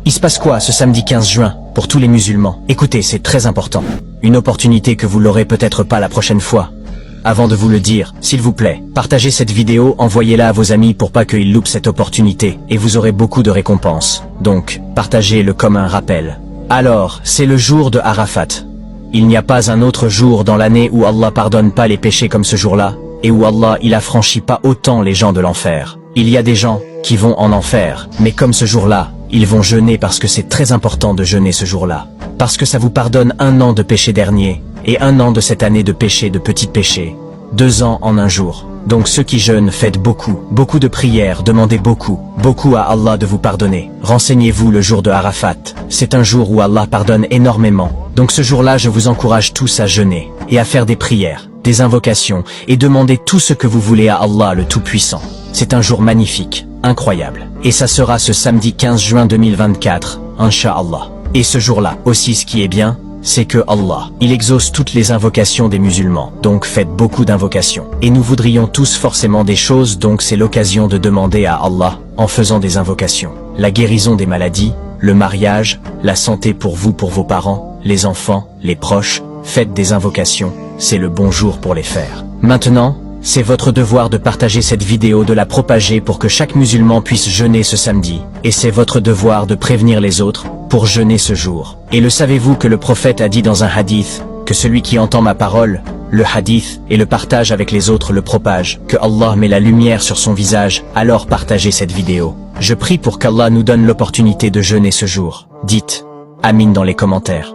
Il se passe quoi ce samedi 15 juin pour tous les musulmans? Écoutez, c'est très important. Une opportunité que vous l'aurez peut-être pas la prochaine fois. Avant de vous le dire, s'il vous plaît, partagez cette vidéo, envoyez-la à vos amis pour pas qu'ils loupent cette opportunité, et vous aurez beaucoup de récompenses. Donc, partagez-le comme un rappel. Alors, c'est le jour de Arafat. Il n'y a pas un autre jour dans l'année où Allah pardonne pas les péchés comme ce jour-là, et où Allah il affranchit pas autant les gens de l'enfer. Il y a des gens qui vont en enfer, mais comme ce jour-là, ils vont jeûner parce que c'est très important de jeûner ce jour-là. Parce que ça vous pardonne 1 an de péché dernier, et 1 an de cette année de péché de petits péchés. 2 ans en un jour. Donc ceux qui jeûnent, faites beaucoup de prières, demandez beaucoup à Allah de vous pardonner. Renseignez-vous le jour de Arafat. C'est un jour où Allah pardonne énormément. Donc ce jour-là, je vous encourage tous à jeûner, et à faire des prières, des invocations, et demander tout ce que vous voulez à Allah le Tout-Puissant. C'est un jour magnifique, incroyable. Et ça sera ce samedi 15 juin 2024, Inch'Allah. Et ce jour-là, aussi ce qui est bien, c'est que Allah, il exauce toutes les invocations des musulmans. Donc faites beaucoup d'invocations. Et nous voudrions tous forcément des choses, donc c'est l'occasion de demander à Allah, en faisant des invocations, la guérison des maladies, le mariage, la santé pour vous, pour vos parents, les enfants, les proches. Faites des invocations, c'est le bon jour pour les faire. Maintenant, c'est votre devoir de partager cette vidéo, de la propager pour que chaque musulman puisse jeûner ce samedi. Et c'est votre devoir de prévenir les autres pour jeûner ce jour. Et le savez-vous que le prophète a dit dans un hadith, que celui qui entend ma parole, le hadith, et le partage avec les autres le propage, que Allah met la lumière sur son visage, alors partagez cette vidéo. Je prie pour qu'Allah nous donne l'opportunité de jeûner ce jour. Dites Amin dans les commentaires.